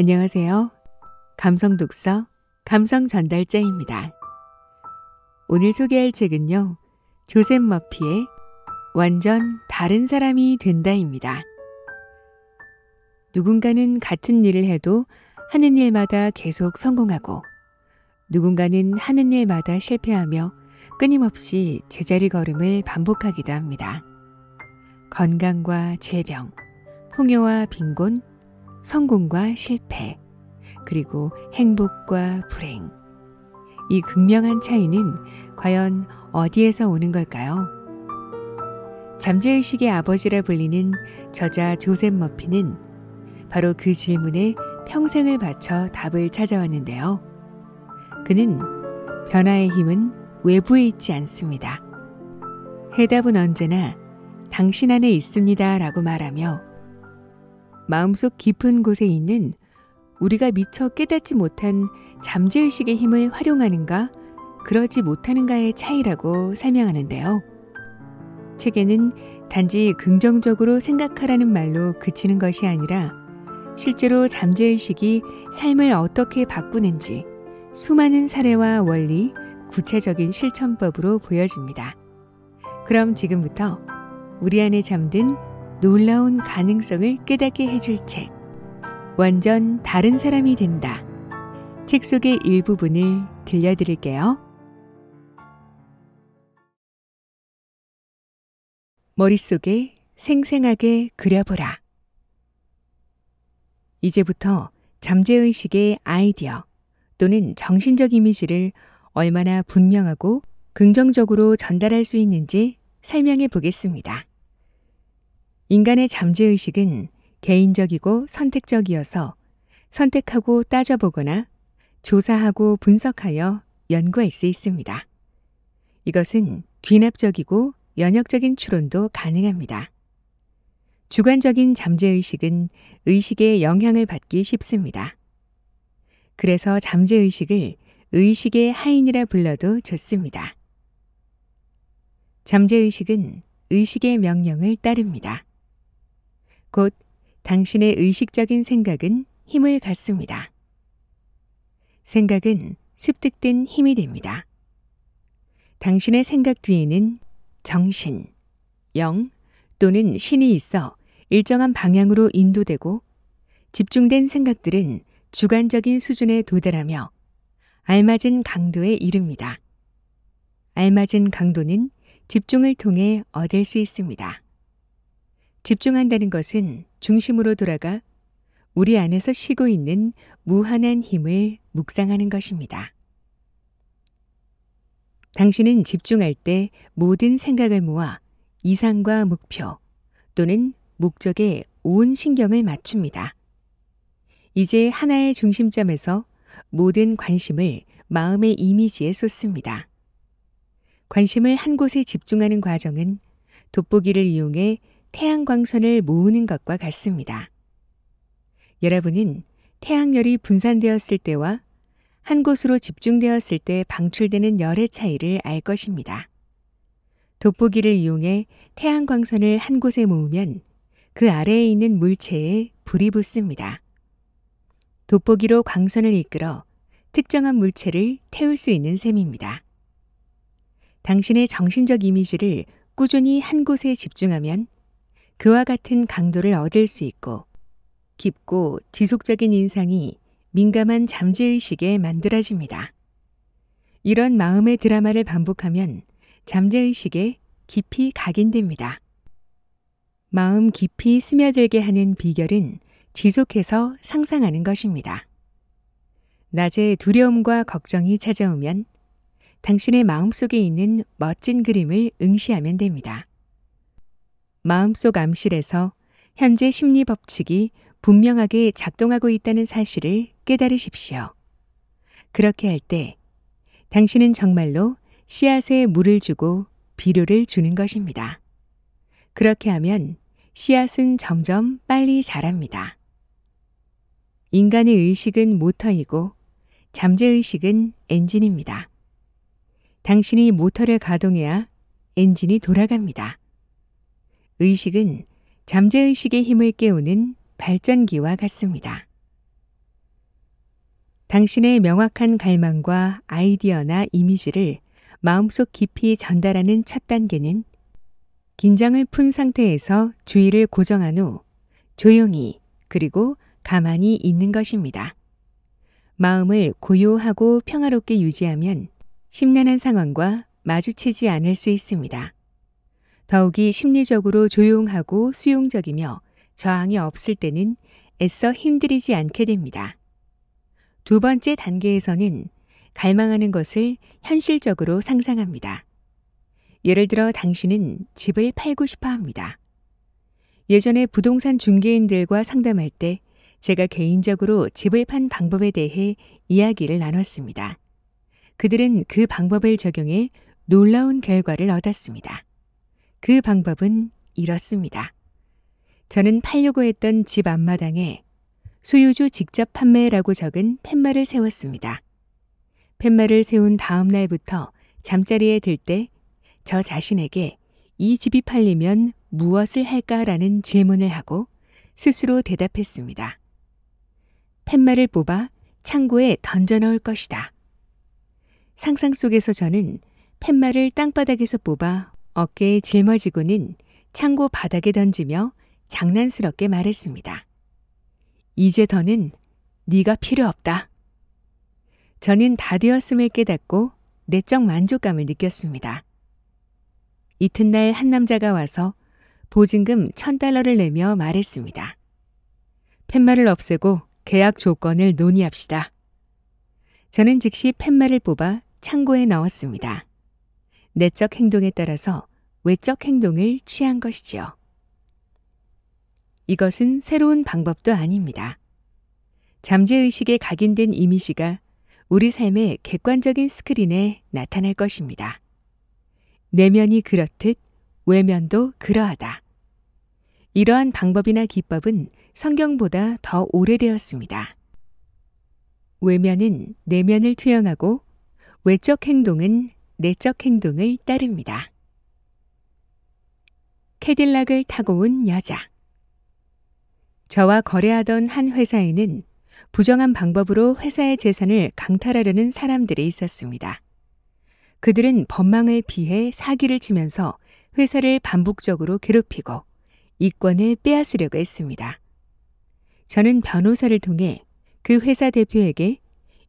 안녕하세요. 감성독서 감성전달자입니다. 오늘 소개할 책은요, 조셉 머피의 완전 다른 사람이 된다입니다. 누군가는 같은 일을 해도 하는 일마다 계속 성공하고, 누군가는 하는 일마다 실패하며 끊임없이 제자리 걸음을 반복하기도 합니다. 건강과 질병, 풍요와 빈곤, 성공과 실패, 그리고 행복과 불행. 이 극명한 차이는 과연 어디에서 오는 걸까요? 잠재의식의 아버지라 불리는 저자 조셉 머피는 바로 그 질문에 평생을 바쳐 답을 찾아왔는데요. 그는 변화의 힘은 외부에 있지 않습니다. 해답은 언제나 당신 안에 있습니다 라고 말하며 마음속 깊은 곳에 있는 우리가 미처 깨닫지 못한 잠재의식의 힘을 활용하는가, 그러지 못하는가의 차이라고 설명하는데요. 책에는 단지 긍정적으로 생각하라는 말로 그치는 것이 아니라 실제로 잠재의식이 삶을 어떻게 바꾸는지 수많은 사례와 원리, 구체적인 실천법으로 보여줍니다. 그럼 지금부터 우리 안에 잠든 놀라운 가능성을 깨닫게 해줄 책, 완전 다른 사람이 된다. 책 속의 일부분을 들려드릴게요. 머릿속에 생생하게 그려보라. 이제부터 잠재의식의 아이디어 또는 정신적 이미지를 얼마나 분명하고 긍정적으로 전달할 수 있는지 설명해 보겠습니다. 인간의 잠재의식은 개인적이고 선택적이어서 선택하고 따져보거나 조사하고 분석하여 연구할 수 있습니다. 이것은 귀납적이고 연역적인 추론도 가능합니다. 주관적인 잠재의식은 의식의 영향을 받기 쉽습니다. 그래서 잠재의식을 의식의 하인이라 불러도 좋습니다. 잠재의식은 의식의 명령을 따릅니다. 곧 당신의 의식적인 생각은 힘을 갖습니다. 생각은 습득된 힘이 됩니다. 당신의 생각 뒤에는 정신, 영 또는 신이 있어 일정한 방향으로 인도되고, 집중된 생각들은 주관적인 수준에 도달하며 알맞은 강도에 이릅니다. 알맞은 강도는 집중을 통해 얻을 수 있습니다. 집중한다는 것은 중심으로 돌아가 우리 안에서 쉬고 있는 무한한 힘을 묵상하는 것입니다. 당신은 집중할 때 모든 생각을 모아 이상과 목표 또는 목적에 온 신경을 맞춥니다. 이제 하나의 중심점에서 모든 관심을 마음의 이미지에 쏟습니다. 관심을 한 곳에 집중하는 과정은 돋보기를 이용해 태양광선을 모으는 것과 같습니다. 여러분은 태양열이 분산되었을 때와 한 곳으로 집중되었을 때 방출되는 열의 차이를 알 것입니다. 돋보기를 이용해 태양광선을 한 곳에 모으면 그 아래에 있는 물체에 불이 붙습니다. 돋보기로 광선을 이끌어 특정한 물체를 태울 수 있는 셈입니다. 당신의 정신적 이미지를 꾸준히 한 곳에 집중하면 그와 같은 강도를 얻을 수 있고, 깊고 지속적인 인상이 민감한 잠재의식에 만들어집니다. 이런 마음의 드라마를 반복하면 잠재의식에 깊이 각인됩니다. 마음 깊이 스며들게 하는 비결은 지속해서 상상하는 것입니다. 낮에 두려움과 걱정이 찾아오면 당신의 마음속에 있는 멋진 그림을 응시하면 됩니다. 마음속 암실에서 현재 심리 법칙이 분명하게 작동하고 있다는 사실을 깨달으십시오. 그렇게 할 때 당신은 정말로 씨앗에 물을 주고 비료를 주는 것입니다. 그렇게 하면 씨앗은 점점 빨리 자랍니다. 인간의 의식은 모터이고 잠재의식은 엔진입니다. 당신이 모터를 가동해야 엔진이 돌아갑니다. 의식은 잠재의식의 힘을 깨우는 발전기와 같습니다. 당신의 명확한 갈망과 아이디어나 이미지를 마음속 깊이 전달하는 첫 단계는 긴장을 푼 상태에서 주의를 고정한 후 조용히 그리고 가만히 있는 것입니다. 마음을 고요하고 평화롭게 유지하면 심란한 상황과 마주치지 않을 수 있습니다. 더욱이 심리적으로 조용하고 수용적이며 저항이 없을 때는 애써 힘들이지 않게 됩니다. 두 번째 단계에서는 갈망하는 것을 현실적으로 상상합니다. 예를 들어 당신은 집을 팔고 싶어 합니다. 예전에 부동산 중개인들과 상담할 때 제가 개인적으로 집을 판 방법에 대해 이야기를 나눴습니다. 그들은 그 방법을 적용해 놀라운 결과를 얻었습니다. 그 방법은 이렇습니다. 저는 팔려고 했던 집 앞마당에 소유주 직접 판매라고 적은 팻말을 세웠습니다. 팻말을 세운 다음 날부터 잠자리에 들 때 저 자신에게 이 집이 팔리면 무엇을 할까라는 질문을 하고 스스로 대답했습니다. 팻말을 뽑아 창고에 던져 넣을 것이다. 상상 속에서 저는 팻말을 땅바닥에서 뽑아 어깨에 짊어지고는 창고 바닥에 던지며 장난스럽게 말했습니다. 이제 더는 네가 필요 없다. 저는 다 되었음을 깨닫고 내적 만족감을 느꼈습니다. 이튿날 한 남자가 와서 보증금 $1,000를 내며 말했습니다. 팻말을 없애고 계약 조건을 논의합시다. 저는 즉시 팻말을 뽑아 창고에 넣었습니다. 내적 행동에 따라서 외적 행동을 취한 것이지요. 이것은 새로운 방법도 아닙니다. 잠재의식에 각인된 이미지가 우리 삶의 객관적인 스크린에 나타날 것입니다. 내면이 그렇듯 외면도 그러하다. 이러한 방법이나 기법은 성경보다 더 오래되었습니다. 외면은 내면을 투영하고 외적 행동은 내적 행동을 따릅니다. 캐딜락을 타고 온 여자. 저와 거래하던 한 회사에는 부정한 방법으로 회사의 재산을 강탈하려는 사람들이 있었습니다. 그들은 법망을 피해 사기를 치면서 회사를 반복적으로 괴롭히고 이권을 빼앗으려고 했습니다. 저는 변호사를 통해 그 회사 대표에게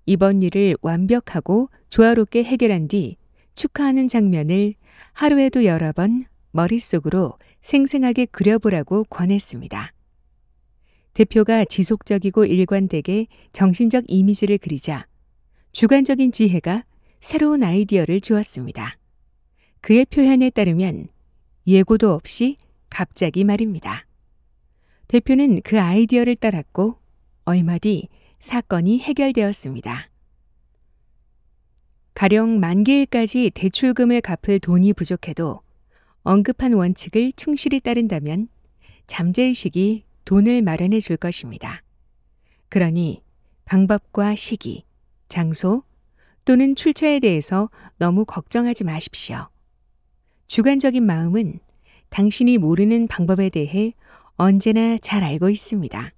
이번 일을 완벽하고 조화롭게 해결한 뒤 축하하는 장면을 하루에도 여러 번 머릿속으로 생생하게 그려보라고 권했습니다. 대표가 지속적이고 일관되게 정신적 이미지를 그리자 주관적인 지혜가 새로운 아이디어를 주었습니다. 그의 표현에 따르면 예고도 없이 갑자기 말입니다. 대표는 그 아이디어를 따랐고 얼마 뒤 사건이 해결되었습니다. 가령 만기일까지 대출금을 갚을 돈이 부족해도 언급한 원칙을 충실히 따른다면 잠재의식이 돈을 마련해 줄 것입니다. 그러니 방법과 시기, 장소 또는 출처에 대해서 너무 걱정하지 마십시오. 주관적인 마음은 당신이 모르는 방법에 대해 언제나 잘 알고 있습니다.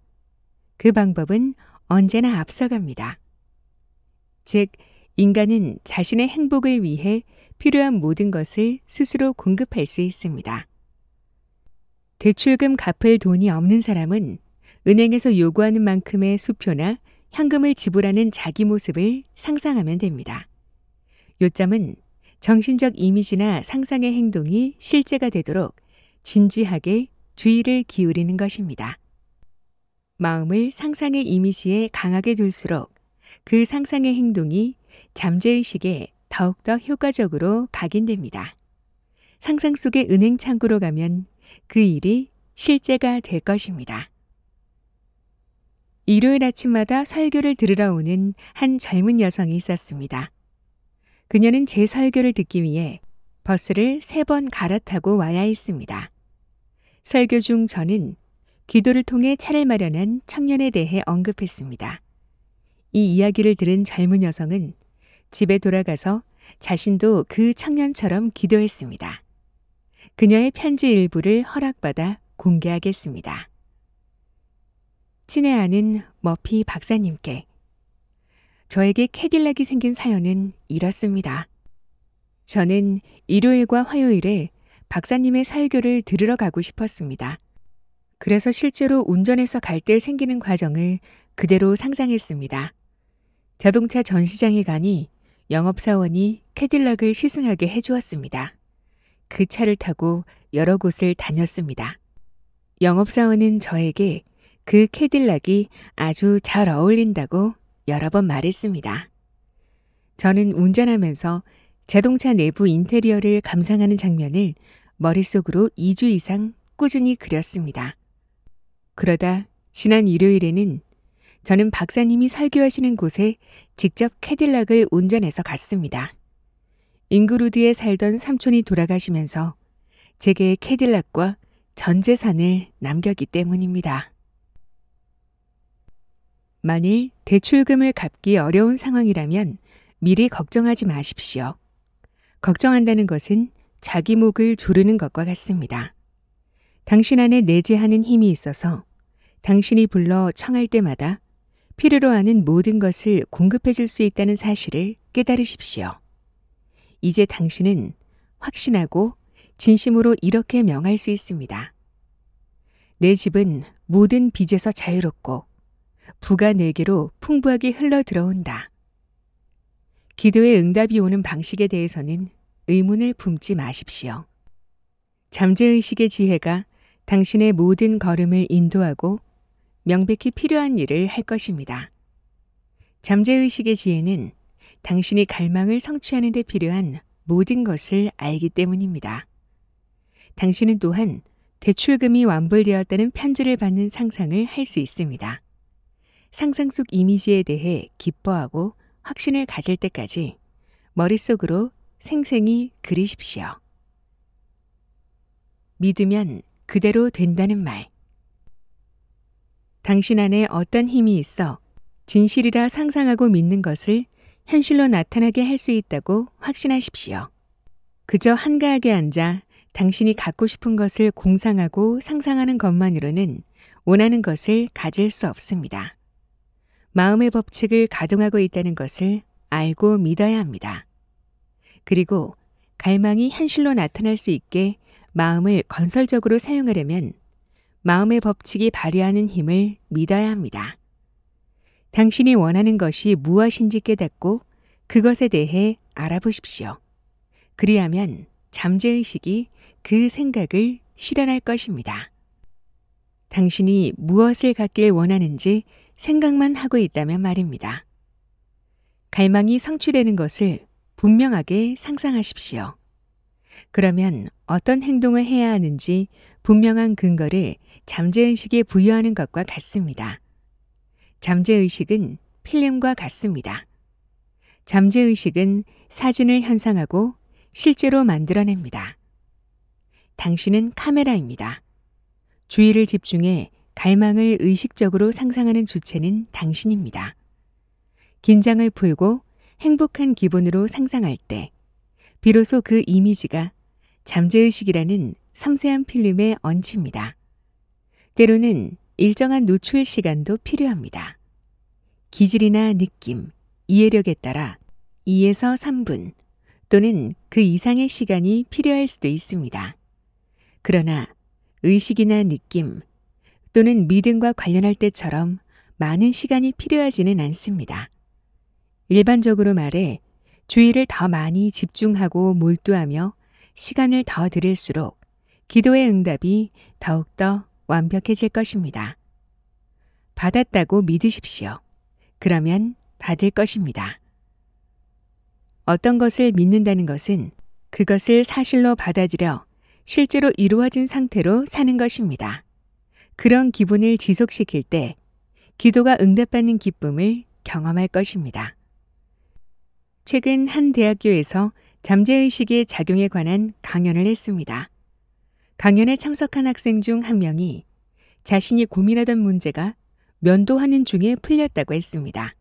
그 방법은 언제나 앞서갑니다. 즉, 인간은 자신의 행복을 위해 필요한 모든 것을 스스로 공급할 수 있습니다. 대출금 갚을 돈이 없는 사람은 은행에서 요구하는 만큼의 수표나 현금을 지불하는 자기 모습을 상상하면 됩니다. 요점은 정신적 이미지나 상상의 행동이 실제가 되도록 진지하게 주의를 기울이는 것입니다. 마음을 상상의 이미지에 강하게 둘수록 그 상상의 행동이 잠재의식에 더욱더 효과적으로 각인됩니다. 상상 속의 은행 창구로 가면 그 일이 실제가 될 것입니다. 일요일 아침마다 설교를 들으러 오는 한 젊은 여성이 있었습니다. 그녀는 제 설교를 듣기 위해 버스를 3번 갈아타고 와야 했습니다. 설교 중 저는 기도를 통해 차를 마련한 청년에 대해 언급했습니다. 이 이야기를 들은 젊은 여성은 집에 돌아가서 자신도 그 청년처럼 기도했습니다. 그녀의 편지 일부를 허락받아 공개하겠습니다. 친애하는 머피 박사님께 저에게 캐딜락이 생긴 사연은 이렇습니다. 저는 일요일과 화요일에 박사님의 설교를 들으러 가고 싶었습니다. 그래서 실제로 운전해서 갈 때 생기는 과정을 그대로 상상했습니다. 자동차 전시장에 가니 영업사원이 캐딜락을 시승하게 해주었습니다. 그 차를 타고 여러 곳을 다녔습니다. 영업사원은 저에게 그 캐딜락이 아주 잘 어울린다고 여러 번 말했습니다. 저는 운전하면서 자동차 내부 인테리어를 감상하는 장면을 머릿속으로 2주 이상 꾸준히 그렸습니다. 그러다 지난 일요일에는 저는 박사님이 설교하시는 곳에 직접 캐딜락을 운전해서 갔습니다. 잉그루드에 살던 삼촌이 돌아가시면서 제게 캐딜락과 전 재산을 남겼기 때문입니다. 만일 대출금을 갚기 어려운 상황이라면 미리 걱정하지 마십시오. 걱정한다는 것은 자기 목을 조르는 것과 같습니다. 당신 안에 내재하는 힘이 있어서 당신이 불러 청할 때마다 필요로 하는 모든 것을 공급해 줄 수 있다는 사실을 깨달으십시오. 이제 당신은 확신하고 진심으로 이렇게 명할 수 있습니다. 내 집은 모든 빚에서 자유롭고 부가 내게로 풍부하게 흘러 들어온다. 기도의 응답이 오는 방식에 대해서는 의문을 품지 마십시오. 잠재의식의 지혜가 당신의 모든 걸음을 인도하고 명백히 필요한 일을 할 것입니다. 잠재의식의 지혜는 당신이 갈망을 성취하는 데 필요한 모든 것을 알기 때문입니다. 당신은 또한 대출금이 완불되었다는 편지를 받는 상상을 할 수 있습니다. 상상 속 이미지에 대해 기뻐하고 확신을 가질 때까지 머릿속으로 생생히 그리십시오. 믿으면 그대로 된다는 말. 당신 안에 어떤 힘이 있어 진실이라 상상하고 믿는 것을 현실로 나타나게 할 수 있다고 확신하십시오. 그저 한가하게 앉아 당신이 갖고 싶은 것을 공상하고 상상하는 것만으로는 원하는 것을 가질 수 없습니다. 마음의 법칙을 가동하고 있다는 것을 알고 믿어야 합니다. 그리고 갈망이 현실로 나타날 수 있게 마음을 건설적으로 사용하려면 마음의 법칙이 발휘하는 힘을 믿어야 합니다. 당신이 원하는 것이 무엇인지 깨닫고 그것에 대해 알아보십시오. 그리하면 잠재의식이 그 생각을 실현할 것입니다. 당신이 무엇을 갖길 원하는지 생각만 하고 있다면 말입니다. 갈망이 성취되는 것을 분명하게 상상하십시오. 그러면 어떤 행동을 해야 하는지 분명한 근거를 잠재의식에 부여하는 것과 같습니다. 잠재의식은 필름과 같습니다. 잠재의식은 사진을 현상하고 실제로 만들어냅니다. 당신은 카메라입니다. 주의를 집중해 갈망을 의식적으로 상상하는 주체는 당신입니다. 긴장을 풀고 행복한 기분으로 상상할 때 비로소 그 이미지가 잠재의식이라는 섬세한 필름에 얹힙니다. 때로는 일정한 노출 시간도 필요합니다. 기질이나 느낌, 이해력에 따라 2에서 3분 또는 그 이상의 시간이 필요할 수도 있습니다. 그러나 의식이나 느낌 또는 믿음과 관련할 때처럼 많은 시간이 필요하지는 않습니다. 일반적으로 말해 주의를 더 많이 집중하고 몰두하며 시간을 더 들일수록 기도의 응답이 더욱더 완벽해질 것입니다. 받았다고 믿으십시오. 그러면 받을 것입니다. 어떤 것을 믿는다는 것은 그것을 사실로 받아들여 실제로 이루어진 상태로 사는 것입니다. 그런 기분을 지속시킬 때 기도가 응답받는 기쁨을 경험할 것입니다. 최근 한 대학교에서 잠재의식의 작용에 관한 강연을 했습니다. 강연에 참석한 학생 중 한 명이 자신이 고민하던 문제가 면도하는 중에 풀렸다고 했습니다.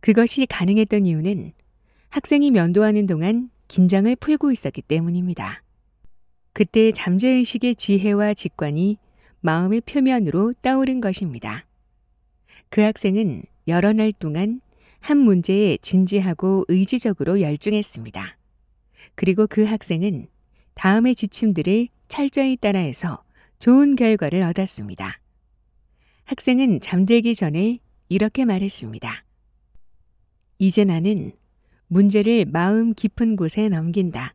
그것이 가능했던 이유는 학생이 면도하는 동안 긴장을 풀고 있었기 때문입니다. 그때 잠재의식의 지혜와 직관이 마음의 표면으로 떠오른 것입니다. 그 학생은 여러 날 동안 한 문제에 진지하고 의지적으로 열중했습니다. 그리고 그 학생은 다음의 지침들을 철저히 따라해서 좋은 결과를 얻었습니다. 학생은 잠들기 전에 이렇게 말했습니다. 이제 나는 문제를 마음 깊은 곳에 넘긴다.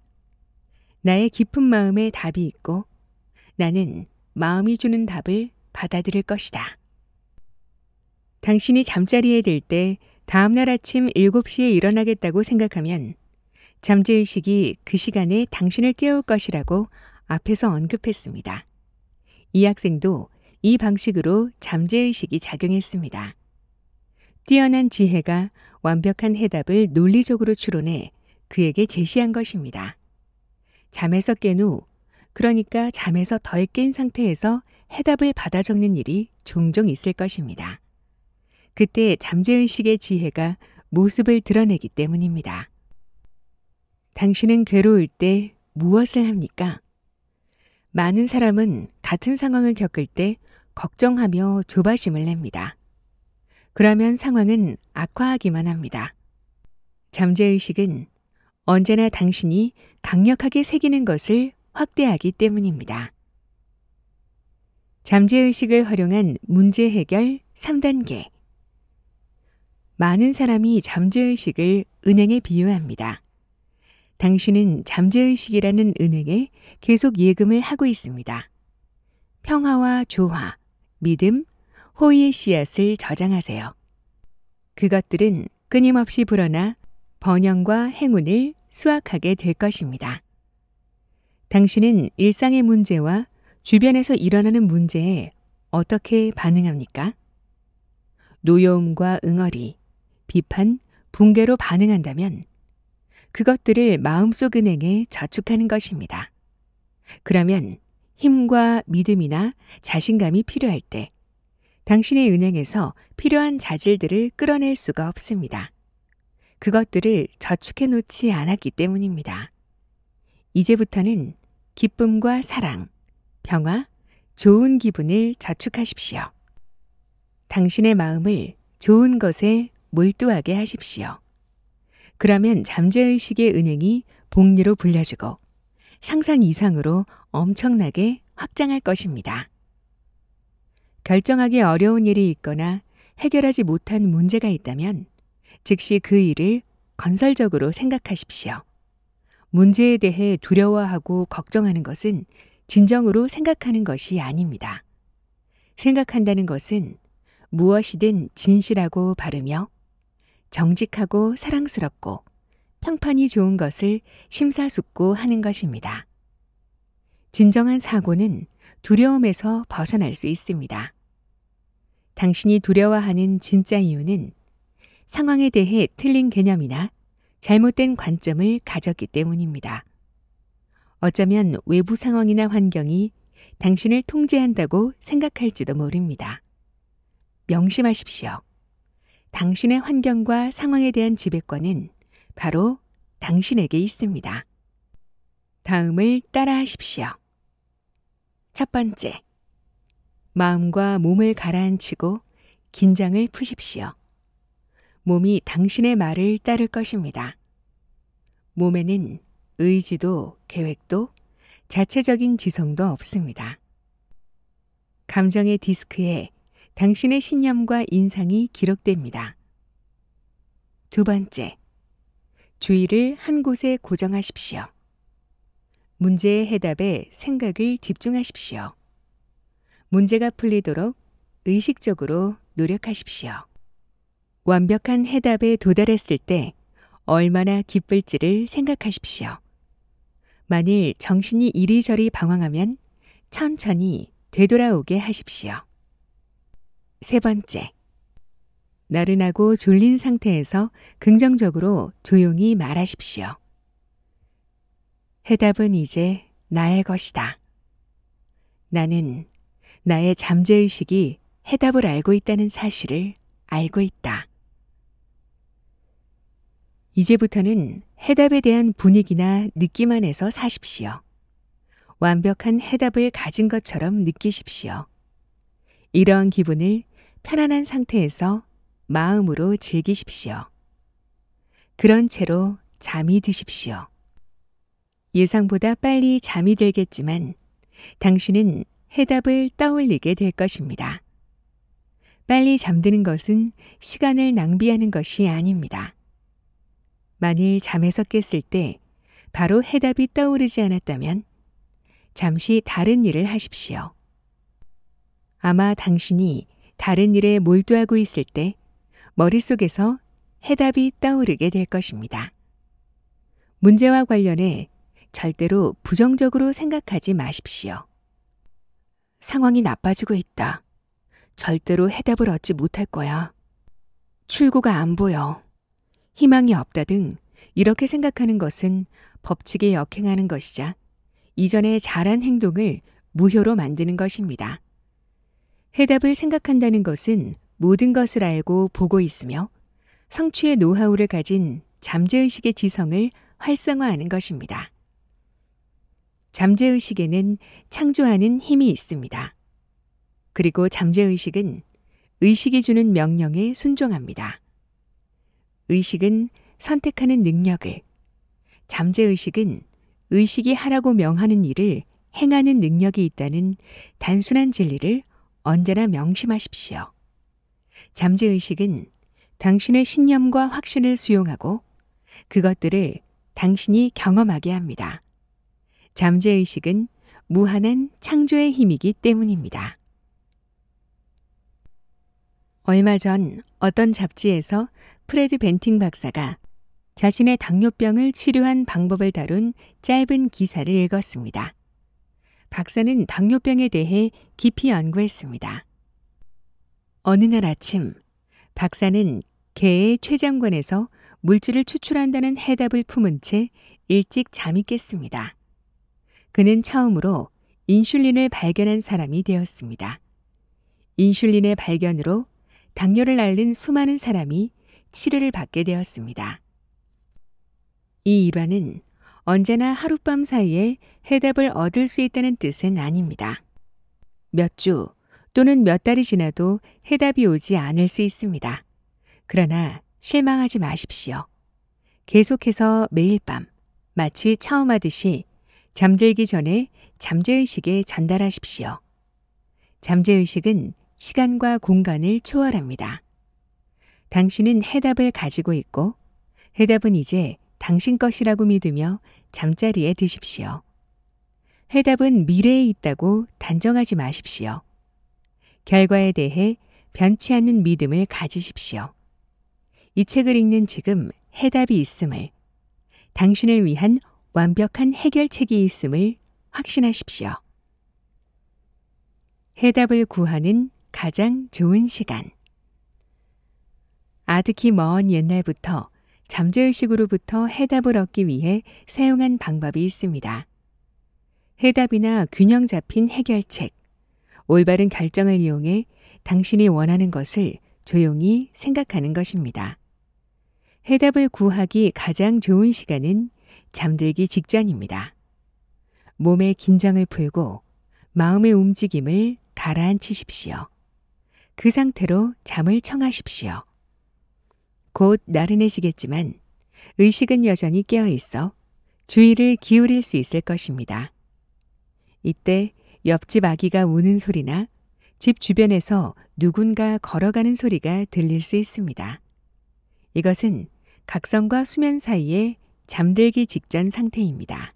나의 깊은 마음에 답이 있고 나는 마음이 주는 답을 받아들일 것이다. 당신이 잠자리에 들 때 다음날 아침 7시에 일어나겠다고 생각하면 잠재의식이 그 시간에 당신을 깨울 것이라고 앞에서 언급했습니다. 이 학생도 이 방식으로 잠재의식이 작용했습니다. 뛰어난 지혜가 완벽한 해답을 논리적으로 추론해 그에게 제시한 것입니다. 잠에서 깬 후, 그러니까 잠에서 덜 깬 상태에서 해답을 받아 적는 일이 종종 있을 것입니다. 그때 잠재의식의 지혜가 모습을 드러내기 때문입니다. 당신은 괴로울 때 무엇을 합니까? 많은 사람은 같은 상황을 겪을 때 걱정하며 조바심을 냅니다. 그러면 상황은 악화하기만 합니다. 잠재의식은 언제나 당신이 강력하게 새기는 것을 확대하기 때문입니다. 잠재의식을 활용한 문제 해결 3단계. 많은 사람이 잠재의식을 은행에 비유합니다. 당신은 잠재의식이라는 은행에 계속 예금을 하고 있습니다. 평화와 조화, 믿음, 호의의 씨앗을 저장하세요. 그것들은 끊임없이 불어나 번영과 행운을 수확하게 될 것입니다. 당신은 일상의 문제와 주변에서 일어나는 문제에 어떻게 반응합니까? 노여움과 응어리, 비판, 붕괴로 반응한다면 그것들을 마음속 은행에 저축하는 것입니다. 그러면 힘과 믿음이나 자신감이 필요할 때 당신의 은행에서 필요한 자질들을 끌어낼 수가 없습니다. 그것들을 저축해 놓지 않았기 때문입니다. 이제부터는 기쁨과 사랑, 평화, 좋은 기분을 저축하십시오. 당신의 마음을 좋은 것에 몰두하게 하십시오. 그러면 잠재의식의 은행이 복리로 불려주고 상상 이상으로 엄청나게 확장할 것입니다. 결정하기 어려운 일이 있거나 해결하지 못한 문제가 있다면 즉시 그 일을 건설적으로 생각하십시오. 문제에 대해 두려워하고 걱정하는 것은 진정으로 생각하는 것이 아닙니다. 생각한다는 것은 무엇이든 진실하고 바르며 정직하고 사랑스럽고 평판이 좋은 것을 심사숙고하는 것입니다. 진정한 사고는 두려움에서 벗어날 수 있습니다. 당신이 두려워하는 진짜 이유는 상황에 대해 틀린 개념이나 잘못된 관점을 가졌기 때문입니다. 어쩌면 외부 상황이나 환경이 당신을 통제한다고 생각할지도 모릅니다. 명심하십시오. 당신의 환경과 상황에 대한 지배권은 바로 당신에게 있습니다. 다음을 따라하십시오. 첫 번째, 마음과 몸을 가라앉히고 긴장을 푸십시오. 몸이 당신의 말을 따를 것입니다. 몸에는 의지도 계획도 자체적인 지성도 없습니다. 감정의 디스크에 당신의 신념과 인상이 기록됩니다. 두 번째, 주의를 한 곳에 고정하십시오. 문제의 해답에 생각을 집중하십시오. 문제가 풀리도록 의식적으로 노력하십시오. 완벽한 해답에 도달했을 때 얼마나 기쁠지를 생각하십시오. 만일 정신이 이리저리 방황하면 천천히 되돌아오게 하십시오. 세 번째, 나른하고 졸린 상태에서 긍정적으로 조용히 말하십시오. 해답은 이제 나의 것이다. 나는 나의 잠재의식이 해답을 알고 있다는 사실을 알고 있다. 이제부터는 해답에 대한 분위기나 느낌 안에서 사십시오. 완벽한 해답을 가진 것처럼 느끼십시오. 이러한 기분을 편안한 상태에서 마음으로 즐기십시오. 그런 채로 잠이 드십시오. 예상보다 빨리 잠이 들겠지만 당신은 해답을 떠올리게 될 것입니다. 빨리 잠드는 것은 시간을 낭비하는 것이 아닙니다. 만일 잠에서 깼을 때 바로 해답이 떠오르지 않았다면 잠시 다른 일을 하십시오. 아마 당신이 다른 일에 몰두하고 있을 때 머릿속에서 해답이 떠오르게 될 것입니다. 문제와 관련해 절대로 부정적으로 생각하지 마십시오. 상황이 나빠지고 있다. 절대로 해답을 얻지 못할 거야. 출구가 안 보여. 희망이 없다 등 이렇게 생각하는 것은 법칙에 역행하는 것이자 이전에 잘한 행동을 무효로 만드는 것입니다. 해답을 생각한다는 것은 모든 것을 알고 보고 있으며 성취의 노하우를 가진 잠재의식의 지성을 활성화하는 것입니다. 잠재의식에는 창조하는 힘이 있습니다. 그리고 잠재의식은 의식이 주는 명령에 순종합니다. 의식은 선택하는 능력을, 잠재의식은 의식이 하라고 명하는 일을 행하는 능력이 있다는 단순한 진리를 언제나 명심하십시오. 잠재의식은 당신의 신념과 확신을 수용하고 그것들을 당신이 경험하게 합니다. 잠재의식은 무한한 창조의 힘이기 때문입니다. 얼마 전 어떤 잡지에서 프레드 벤팅 박사가 자신의 당뇨병을 치료한 방법을 다룬 짧은 기사를 읽었습니다. 박사는 당뇨병에 대해 깊이 연구했습니다. 어느 날 아침, 박사는 개의 췌장관에서 물질을 추출한다는 해답을 품은 채 일찍 잠이 깼습니다. 그는 처음으로 인슐린을 발견한 사람이 되었습니다. 인슐린의 발견으로 당뇨를 앓는 수많은 사람이 치료를 받게 되었습니다. 이 일화는 언제나 하룻밤 사이에 해답을 얻을 수 있다는 뜻은 아닙니다. 몇 주 또는 몇 달이 지나도 해답이 오지 않을 수 있습니다. 그러나 실망하지 마십시오. 계속해서 매일 밤 마치 처음 하듯이 잠들기 전에 잠재의식에 전달하십시오. 잠재의식은 시간과 공간을 초월합니다. 당신은 해답을 가지고 있고 해답은 이제 당신 것이라고 믿으며 잠자리에 드십시오. 해답은 미래에 있다고 단정하지 마십시오. 결과에 대해 변치 않는 믿음을 가지십시오. 이 책을 읽는 지금 해답이 있음을, 당신을 위한 완벽한 해결책이 있음을 확신하십시오. 해답을 구하는 가장 좋은 시간. 아득히 먼 옛날부터 잠재의식으로부터 해답을 얻기 위해 사용한 방법이 있습니다. 해답이나 균형 잡힌 해결책, 올바른 결정을 이용해 당신이 원하는 것을 조용히 생각하는 것입니다. 해답을 구하기 가장 좋은 시간은 잠들기 직전입니다. 몸의 긴장을 풀고 마음의 움직임을 가라앉히십시오. 그 상태로 잠을 청하십시오. 곧 나른해지겠지만 의식은 여전히 깨어 있어 주의를 기울일 수 있을 것입니다. 이때 옆집 아기가 우는 소리나 집 주변에서 누군가 걸어가는 소리가 들릴 수 있습니다. 이것은 각성과 수면 사이의 잠들기 직전 상태입니다.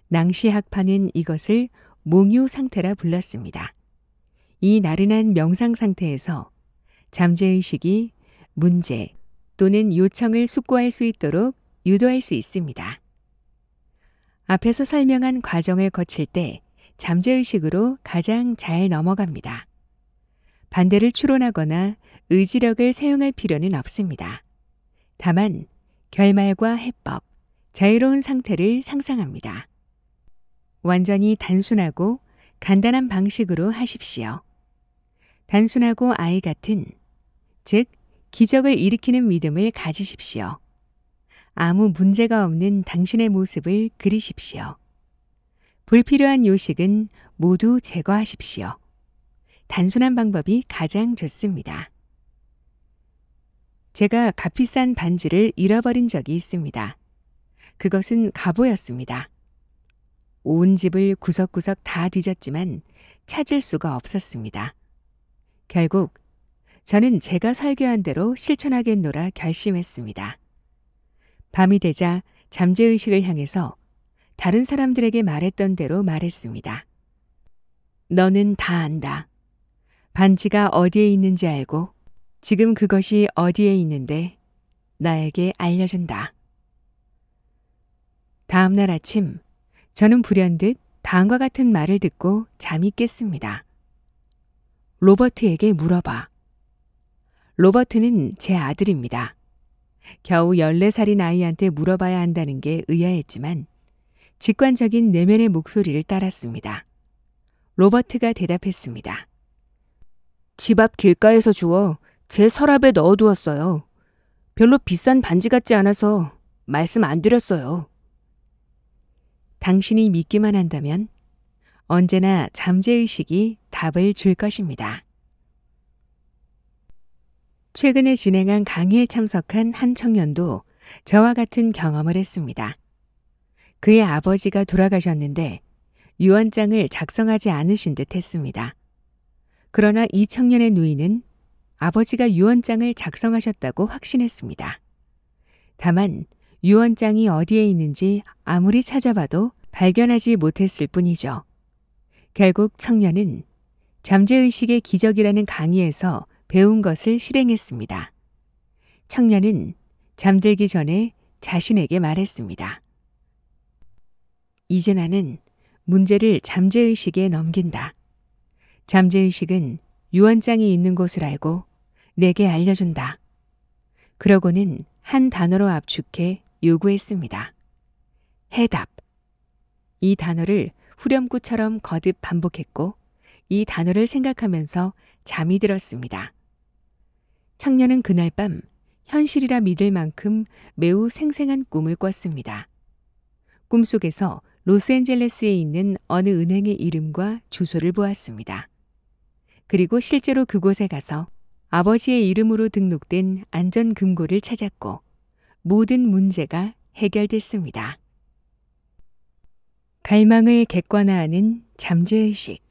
낭시학파는 이것을 몽유 상태라 불렀습니다. 이 나른한 명상 상태에서 잠재의식이 문제 또는 요청을 숙고할 수 있도록 유도할 수 있습니다. 앞에서 설명한 과정을 거칠 때 잠재의식으로 가장 잘 넘어갑니다. 반대를 추론하거나 의지력을 사용할 필요는 없습니다. 다만 결말과 해법, 자유로운 상태를 상상합니다. 완전히 단순하고 간단한 방식으로 하십시오. 단순하고 아이 같은, 즉 기적을 일으키는 믿음을 가지십시오. 아무 문제가 없는 당신의 모습을 그리십시오. 불필요한 요식은 모두 제거하십시오. 단순한 방법이 가장 좋습니다. 제가 값비싼 반지를 잃어버린 적이 있습니다. 그것은 갑오였습니다. 온 집을 구석구석 다 뒤졌지만 찾을 수가 없었습니다. 결국 저는 제가 설교한 대로 실천하겠노라 결심했습니다. 밤이 되자 잠재의식을 향해서 다른 사람들에게 말했던 대로 말했습니다. 너는 다 안다. 반지가 어디에 있는지 알고 지금 그것이 어디에 있는데 나에게 알려준다. 다음 날 아침 저는 불현듯 다음과 같은 말을 듣고 잠이 깼습니다. 로버트에게 물어봐. 로버트는 제 아들입니다. 겨우 14살인 아이한테 물어봐야 한다는 게 의아했지만 직관적인 내면의 목소리를 따랐습니다. 로버트가 대답했습니다. 집 앞 길가에서 주워 제 서랍에 넣어두었어요. 별로 비싼 반지 같지 않아서 말씀 안 드렸어요. 당신이 믿기만 한다면 언제나 잠재의식이 답을 줄 것입니다. 최근에 진행한 강의에 참석한 한 청년도 저와 같은 경험을 했습니다. 그의 아버지가 돌아가셨는데 유언장을 작성하지 않으신 듯 했습니다. 그러나 이 청년의 누이는 아버지가 유언장을 작성하셨다고 확신했습니다. 다만 유언장이 어디에 있는지 아무리 찾아봐도 발견하지 못했을 뿐이죠. 결국 청년은 잠재의식의 기적이라는 강의에서 배운 것을 실행했습니다. 청년은 잠들기 전에 자신에게 말했습니다. 이제 나는 문제를 잠재의식에 넘긴다. 잠재의식은 유언장이 있는 곳을 알고 내게 알려준다. 그러고는 한 단어로 압축해 요구했습니다. 해답. 이 단어를 후렴구처럼 거듭 반복했고 이 단어를 생각하면서 잠이 들었습니다. 청년은 그날 밤 현실이라 믿을 만큼 매우 생생한 꿈을 꿨습니다. 꿈속에서 로스앤젤레스에 있는 어느 은행의 이름과 주소를 보았습니다. 그리고 실제로 그곳에 가서 아버지의 이름으로 등록된 안전금고를 찾았고 모든 문제가 해결됐습니다. 갈망을 객관화하는 잠재의식.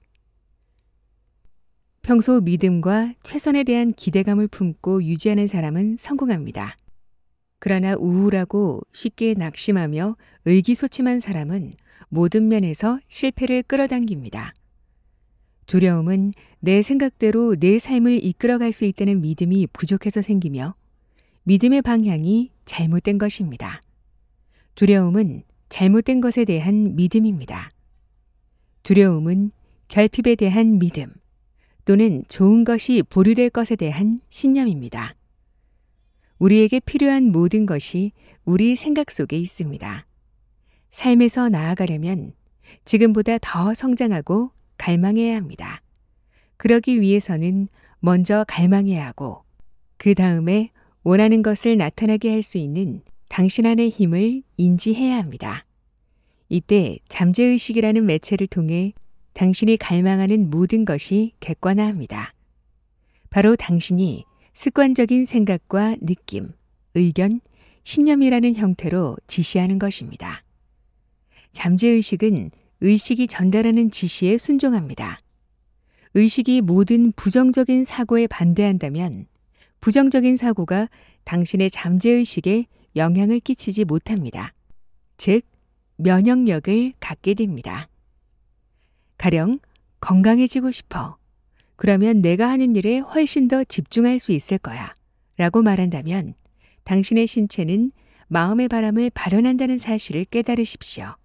평소 믿음과 최선에 대한 기대감을 품고 유지하는 사람은 성공합니다. 그러나 우울하고 쉽게 낙심하며 의기소침한 사람은 모든 면에서 실패를 끌어당깁니다. 두려움은 내 생각대로 내 삶을 이끌어갈 수 있다는 믿음이 부족해서 생기며 믿음의 방향이 잘못된 것입니다. 두려움은 잘못된 것에 대한 믿음입니다. 두려움은 결핍에 대한 믿음 또는 좋은 것이 보류될 것에 대한 신념입니다. 우리에게 필요한 모든 것이 우리 생각 속에 있습니다. 삶에서 나아가려면 지금보다 더 성장하고 갈망해야 합니다. 그러기 위해서는 먼저 갈망해야 하고 그 다음에 원하는 것을 나타나게 할 수 있는 당신 안의 힘을 인지해야 합니다. 이때 잠재의식이라는 매체를 통해 당신이 갈망하는 모든 것이 객관화합니다. 바로 당신이 습관적인 생각과 느낌, 의견, 신념이라는 형태로 지시하는 것입니다. 잠재의식은 의식이 전달하는 지시에 순종합니다. 의식이 모든 부정적인 사고에 반대한다면 부정적인 사고가 당신의 잠재의식에 영향을 끼치지 못합니다. 즉, 면역력을 갖게 됩니다. 가령 건강해지고 싶어. 그러면 내가 하는 일에 훨씬 더 집중할 수 있을 거야. 라고 말한다면 당신의 신체는 마음의 바람을 발현한다는 사실을 깨달으십시오.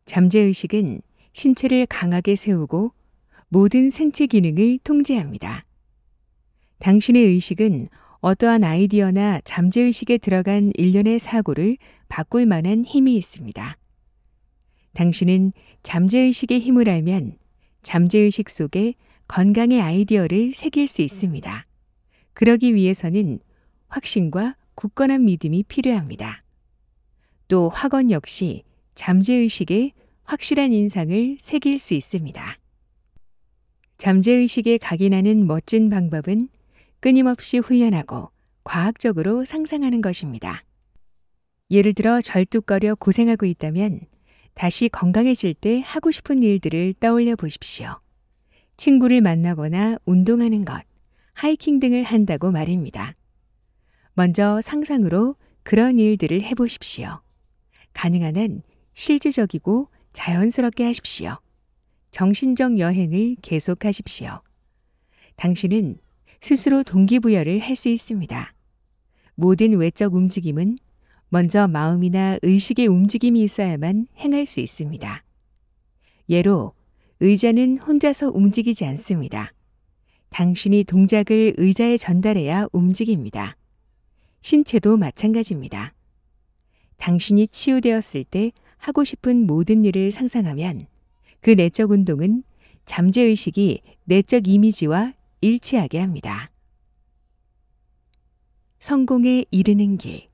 잠재의식은 신체를 강하게 세우고 모든 생체 기능을 통제합니다. 당신의 의식은 어떠한 아이디어나 잠재의식에 들어간 일련의 사고를 바꿀 만한 힘이 있습니다. 당신은 잠재의식의 힘을 알면 잠재의식 속에 건강의 아이디어를 새길 수 있습니다. 그러기 위해서는 확신과 굳건한 믿음이 필요합니다. 또 확언 역시 잠재의식에 확실한 인상을 새길 수 있습니다. 잠재의식에 각인하는 멋진 방법은 끊임없이 훈련하고 과학적으로 상상하는 것입니다. 예를 들어 절뚝거려 고생하고 있다면 다시 건강해질 때 하고 싶은 일들을 떠올려 보십시오. 친구를 만나거나 운동하는 것, 하이킹 등을 한다고 말입니다. 먼저 상상으로 그런 일들을 해보십시오. 가능한 한 실질적이고 자연스럽게 하십시오. 정신적 여행을 계속하십시오. 당신은 스스로 동기부여를 할 수 있습니다. 모든 외적 움직임은 먼저 마음이나 의식의 움직임이 있어야만 행할 수 있습니다. 예로 의자는 혼자서 움직이지 않습니다. 당신이 동작을 의자에 전달해야 움직입니다. 신체도 마찬가지입니다. 당신이 치유되었을 때 하고 싶은 모든 일을 상상하면 그 내적 운동은 잠재의식이 내적 이미지와 일치하게 합니다. 성공에 이르는 길.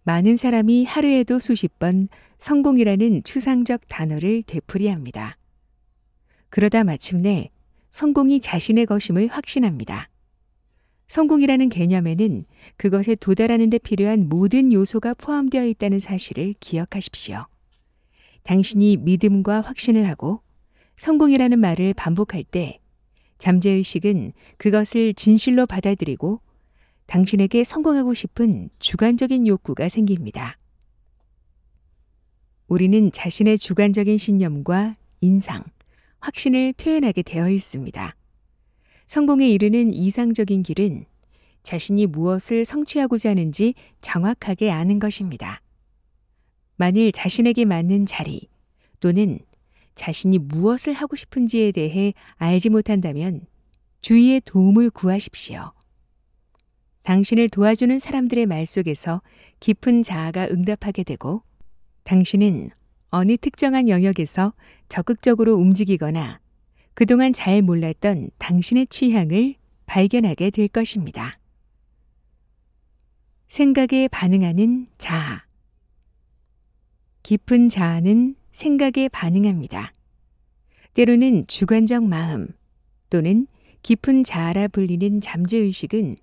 많은 사람이 하루에도 수십 번 성공이라는 추상적 단어를 되풀이합니다. 그러다 마침내 성공이 자신의 것임을 확신합니다. 성공이라는 개념에는 그것에 도달하는 데 필요한 모든 요소가 포함되어 있다는 사실을 기억하십시오. 당신이 믿음과 확신을 하고 성공이라는 말을 반복할 때 잠재의식은 그것을 진실로 받아들이고 당신에게 성공하고 싶은 주관적인 욕구가 생깁니다. 우리는 자신의 주관적인 신념과 인상, 확신을 표현하게 되어 있습니다. 성공에 이르는 이상적인 길은 자신이 무엇을 성취하고자 하는지 정확하게 아는 것입니다. 만일 자신에게 맞는 자리 또는 자신이 무엇을 하고 싶은지에 대해 알지 못한다면 주위의 도움을 구하십시오. 당신을 도와주는 사람들의 말 속에서 깊은 자아가 응답하게 되고 당신은 어느 특정한 영역에서 적극적으로 움직이거나 그동안 잘 몰랐던 당신의 취향을 발견하게 될 것입니다. 생각에 반응하는 자아. 깊은 자아는 생각에 반응합니다. 때로는 주관적 마음 또는 깊은 자아라 불리는 잠재의식은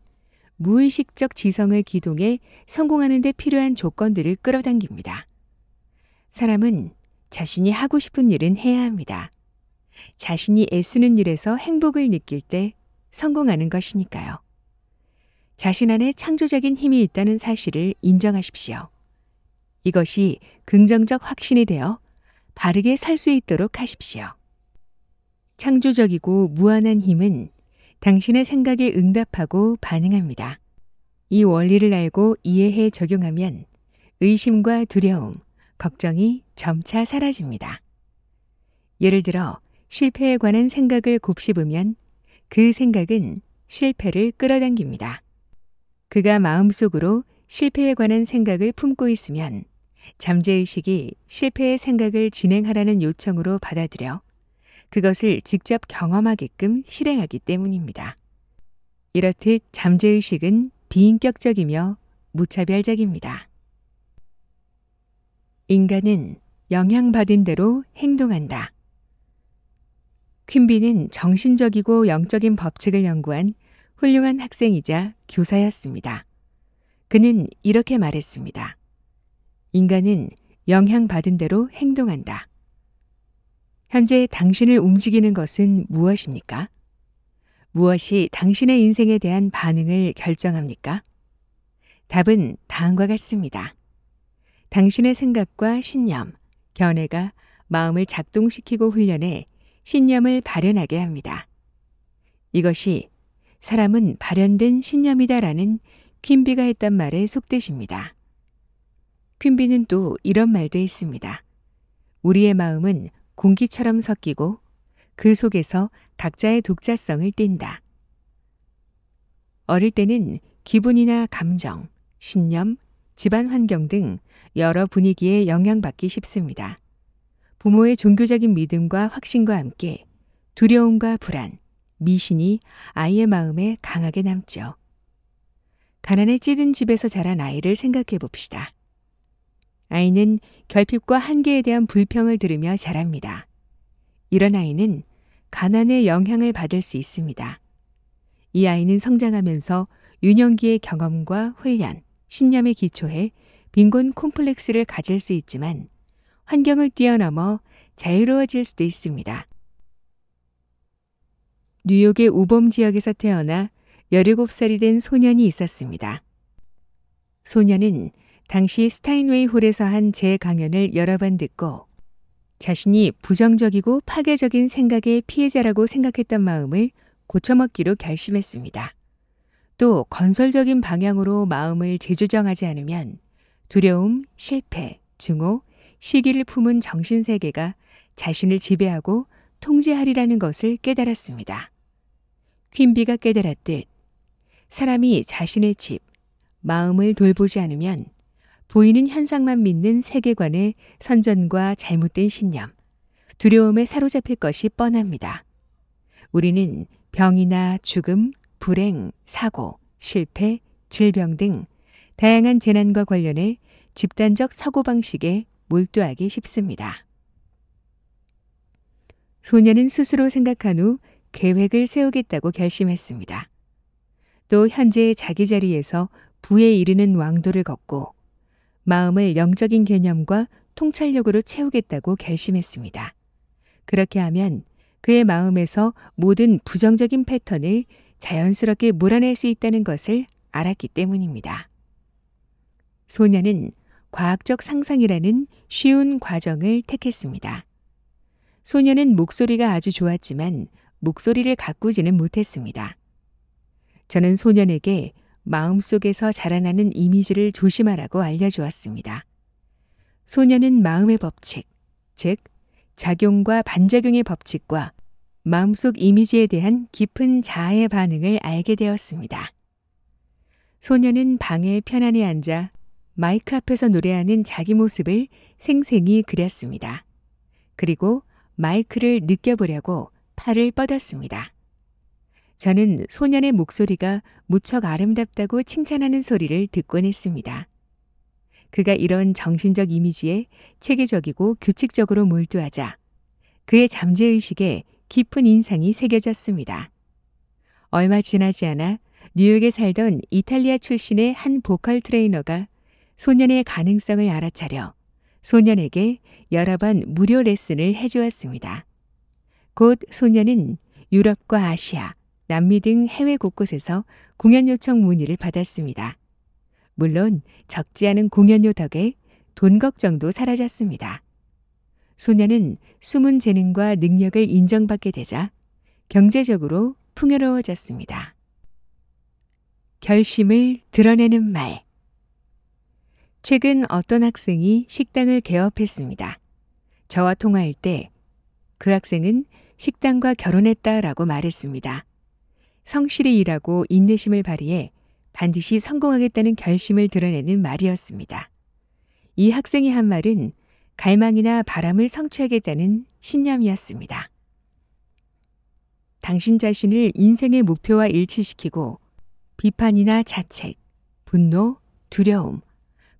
무의식적 지성을 기동해 성공하는 데 필요한 조건들을 끌어당깁니다. 사람은 자신이 하고 싶은 일은 해야 합니다. 자신이 애쓰는 일에서 행복을 느낄 때 성공하는 것이니까요. 자신 안에 창조적인 힘이 있다는 사실을 인정하십시오. 이것이 긍정적 확신이 되어 바르게 살 수 있도록 하십시오. 창조적이고 무한한 힘은 당신의 생각에 응답하고 반응합니다. 이 원리를 알고 이해해 적용하면 의심과 두려움, 걱정이 점차 사라집니다. 예를 들어 실패에 관한 생각을 곱씹으면 그 생각은 실패를 끌어당깁니다. 그가 마음속으로 실패에 관한 생각을 품고 있으면 잠재의식이 실패의 생각을 진행하라는 요청으로 받아들여 그것을 직접 경험하게끔 실행하기 때문입니다. 이렇듯 잠재의식은 비인격적이며 무차별적입니다. 인간은 영향받은 대로 행동한다. 퀸비는 정신적이고 영적인 법칙을 연구한 훌륭한 학생이자 교사였습니다. 그는 이렇게 말했습니다. 인간은 영향받은 대로 행동한다. 현재 당신을 움직이는 것은 무엇입니까? 무엇이 당신의 인생에 대한 반응을 결정합니까? 답은 다음과 같습니다. 당신의 생각과 신념, 견해가 마음을 작동시키고 훈련해 신념을 발현하게 합니다. 이것이 사람은 발현된 신념이다라는 퀸비가 했던 말의 속뜻입니다. 퀸비는 또 이런 말도 했습니다. 우리의 마음은 공기처럼 섞이고 그 속에서 각자의 독자성을 띈다. 어릴 때는 기분이나 감정, 신념, 집안 환경 등 여러 분위기에 영향받기 쉽습니다. 부모의 종교적인 믿음과 확신과 함께 두려움과 불안, 미신이 아이의 마음에 강하게 남죠. 가난에 찌든 집에서 자란 아이를 생각해 봅시다. 아이는 결핍과 한계에 대한 불평을 들으며 자랍니다. 이런 아이는 가난의 영향을 받을 수 있습니다. 이 아이는 성장하면서 유년기의 경험과 훈련, 신념에 기초해 빈곤 콤플렉스를 가질 수 있지만 환경을 뛰어넘어 자유로워질 수도 있습니다. 뉴욕의 우범 지역에서 태어나 17살이 된 소년이 있었습니다. 소년은 당시 스타인웨이 홀에서 한 제 강연을 여러 번 듣고 자신이 부정적이고 파괴적인 생각의 피해자라고 생각했던 마음을 고쳐먹기로 결심했습니다. 또 건설적인 방향으로 마음을 재조정하지 않으면 두려움, 실패, 증오, 시기를 품은 정신세계가 자신을 지배하고 통제하리라는 것을 깨달았습니다. 퀸비가 깨달았듯 사람이 자신의 집, 마음을 돌보지 않으면 보이는 현상만 믿는 세계관의 선전과 잘못된 신념, 두려움에 사로잡힐 것이 뻔합니다. 우리는 병이나 죽음, 불행, 사고, 실패, 질병 등 다양한 재난과 관련해 집단적 사고방식에 몰두하기 쉽습니다. 소년은 스스로 생각한 후 계획을 세우겠다고 결심했습니다. 또 현재의 자기 자리에서 부에 이르는 왕도를 걷고 마음을 영적인 개념과 통찰력으로 채우겠다고 결심했습니다. 그렇게 하면 그의 마음에서 모든 부정적인 패턴을 자연스럽게 몰아낼 수 있다는 것을 알았기 때문입니다. 소년은 과학적 상상이라는 쉬운 과정을 택했습니다. 소년은 목소리가 아주 좋았지만 목소리를 가꾸지는 못했습니다. 저는 소년에게 마음속에서 자라나는 이미지를 조심하라고 알려주었습니다. 소년은 마음의 법칙, 즉 작용과 반작용의 법칙과 마음속 이미지에 대한 깊은 자아의 반응을 알게 되었습니다. 소년은 방에 편안히 앉아 마이크 앞에서 노래하는 자기 모습을 생생히 그렸습니다. 그리고 마이크를 느껴보려고 팔을 뻗었습니다. 저는 소년의 목소리가 무척 아름답다고 칭찬하는 소리를 듣곤 했습니다. 그가 이런 정신적 이미지에 체계적이고 규칙적으로 몰두하자 그의 잠재의식에 깊은 인상이 새겨졌습니다. 얼마 지나지 않아 뉴욕에 살던 이탈리아 출신의 한 보컬 트레이너가 소년의 가능성을 알아차려 소년에게 여러 번 무료 레슨을 해주었습니다. 곧 소년은 유럽과 아시아, 남미 등 해외 곳곳에서 공연 요청 문의를 받았습니다. 물론 적지 않은 공연료 덕에 돈 걱정도 사라졌습니다. 소년은 숨은 재능과 능력을 인정받게 되자 경제적으로 풍요로워졌습니다. 결심을 드러내는 말. 최근 어떤 학생이 식당을 개업했습니다. 저와 통화할 때 그 학생은 식당과 결혼했다라고 말했습니다. 성실히 일하고 인내심을 발휘해 반드시 성공하겠다는 결심을 드러내는 말이었습니다. 이 학생이 한 말은 갈망이나 바람을 성취하겠다는 신념이었습니다. 당신 자신을 인생의 목표와 일치시키고 비판이나 자책, 분노, 두려움,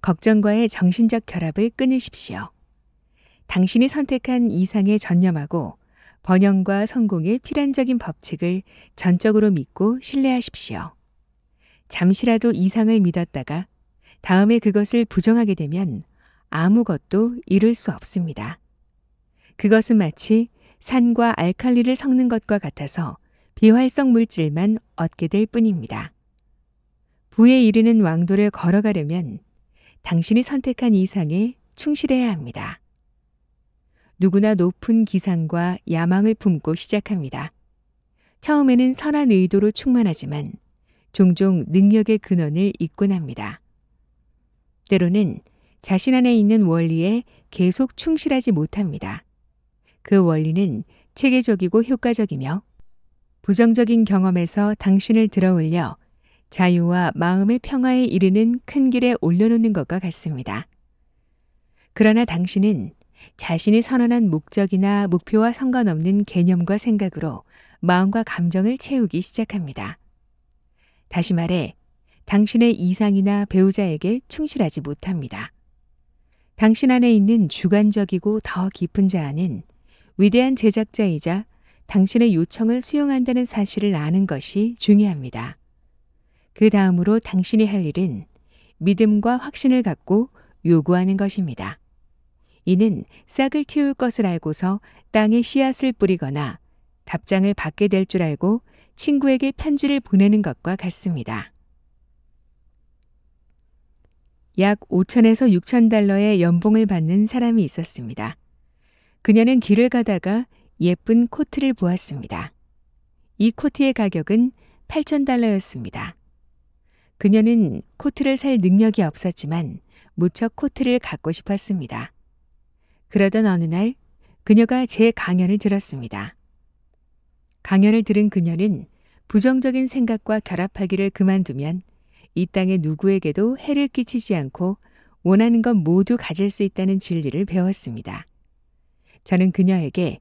걱정과의 정신적 결합을 끊으십시오. 당신이 선택한 이상에 전념하고 번영과 성공의 필연적인 법칙을 전적으로 믿고 신뢰하십시오. 잠시라도 이상을 믿었다가 다음에 그것을 부정하게 되면 아무것도 이룰 수 없습니다. 그것은 마치 산과 알칼리를 섞는 것과 같아서 비활성 물질만 얻게 될 뿐입니다. 부에 이르는 왕도를 걸어가려면 당신이 선택한 이상에 충실해야 합니다. 누구나 높은 기상과 야망을 품고 시작합니다. 처음에는 선한 의도로 충만하지만 종종 능력의 근원을 잊곤 합니다. 때로는 자신 안에 있는 원리에 계속 충실하지 못합니다. 그 원리는 체계적이고 효과적이며 부정적인 경험에서 당신을 들어올려 자유와 마음의 평화에 이르는 큰 길에 올려놓는 것과 같습니다. 그러나 당신은 자신이 선언한 목적이나 목표와 상관없는 개념과 생각으로 마음과 감정을 채우기 시작합니다. 다시 말해, 당신의 이상이나 배우자에게 충실하지 못합니다. 당신 안에 있는 주관적이고 더 깊은 자아는 위대한 제작자이자 당신의 요청을 수용한다는 사실을 아는 것이 중요합니다. 그 다음으로 당신이 할 일은 믿음과 확신을 갖고 요구하는 것입니다. 이는 싹을 틔울 것을 알고서 땅에 씨앗을 뿌리거나 답장을 받게 될 줄 알고 친구에게 편지를 보내는 것과 같습니다. 약 5천에서 6천 달러의 연봉을 받는 사람이 있었습니다. 그녀는 길을 가다가 예쁜 코트를 보았습니다. 이 코트의 가격은 8천 달러였습니다. 그녀는 코트를 살 능력이 없었지만 무척 코트를 갖고 싶었습니다. 그러던 어느 날 그녀가 제 강연을 들었습니다. 강연을 들은 그녀는 부정적인 생각과 결합하기를 그만두면 이 땅의 누구에게도 해를 끼치지 않고 원하는 것 모두 가질 수 있다는 진리를 배웠습니다. 저는 그녀에게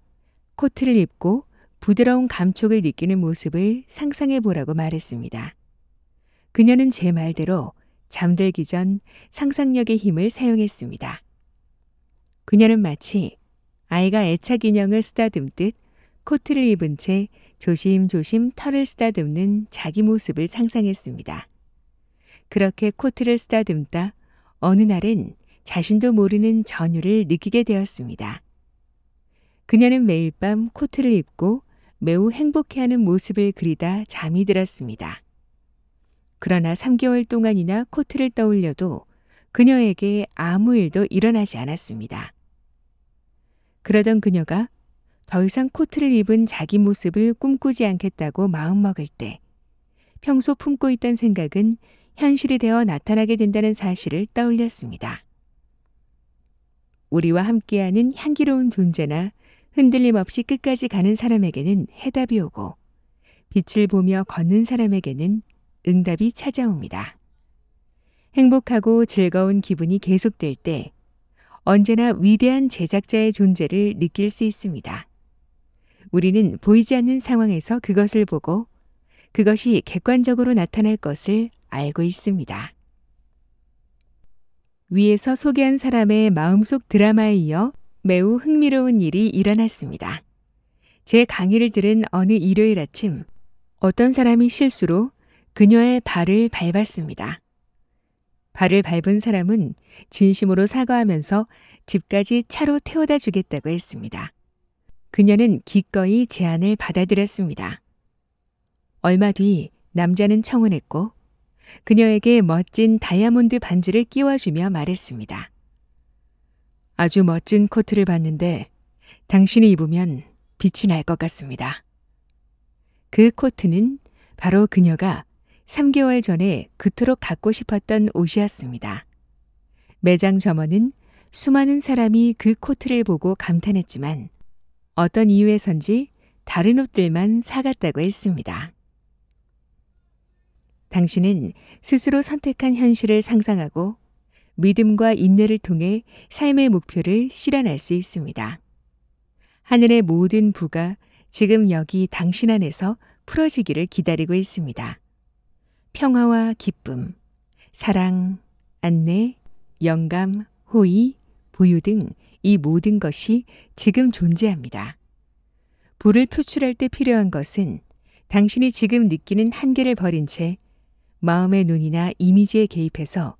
코트를 입고 부드러운 감촉을 느끼는 모습을 상상해 보라고 말했습니다. 그녀는 제 말대로 잠들기 전 상상력의 힘을 사용했습니다. 그녀는 마치 아이가 애착 인형을 쓰다듬듯 코트를 입은 채 조심조심 털을 쓰다듬는 자기 모습을 상상했습니다. 그렇게 코트를 쓰다듬다 어느 날은 자신도 모르는 전율을 느끼게 되었습니다. 그녀는 매일 밤 코트를 입고 매우 행복해하는 모습을 그리다 잠이 들었습니다. 그러나 3개월 동안이나 코트를 떠올려도 그녀에게 아무 일도 일어나지 않았습니다. 그러던 그녀가 더 이상 코트를 입은 자기 모습을 꿈꾸지 않겠다고 마음먹을 때 평소 품고 있던 생각은 현실이 되어 나타나게 된다는 사실을 떠올렸습니다. 우리와 함께하는 향기로운 존재나 흔들림 없이 끝까지 가는 사람에게는 해답이 오고 빛을 보며 걷는 사람에게는 응답이 찾아옵니다. 행복하고 즐거운 기분이 계속될 때 언제나 위대한 제작자의 존재를 느낄 수 있습니다. 우리는 보이지 않는 상황에서 그것을 보고 그것이 객관적으로 나타날 것을 알고 있습니다. 위에서 소개한 사람의 마음속 드라마에 이어 매우 흥미로운 일이 일어났습니다. 제 강의를 들은 어느 일요일 아침 어떤 사람이 실수로 그녀의 발을 밟았습니다. 발을 밟은 사람은 진심으로 사과하면서 집까지 차로 태워다 주겠다고 했습니다. 그녀는 기꺼이 제안을 받아들였습니다. 얼마 뒤 남자는 청혼했고 그녀에게 멋진 다이아몬드 반지를 끼워주며 말했습니다. 아주 멋진 코트를 봤는데 당신이 입으면 빛이 날 것 같습니다. 그 코트는 바로 그녀가 3개월 전에 그토록 갖고 싶었던 옷이었습니다. 매장 점원은 수많은 사람이 그 코트를 보고 감탄했지만 어떤 이유에선지 다른 옷들만 사갔다고 했습니다. 당신은 스스로 선택한 현실을 상상하고 믿음과 인내를 통해 삶의 목표를 실현할 수 있습니다. 하늘의 모든 부가 지금 여기 당신 안에서 풀어지기를 기다리고 있습니다. 평화와 기쁨, 사랑, 안내, 영감, 호의, 부유 등 이 모든 것이 지금 존재합니다. 불을 표출할 때 필요한 것은 당신이 지금 느끼는 한계를 버린 채 마음의 눈이나 이미지에 개입해서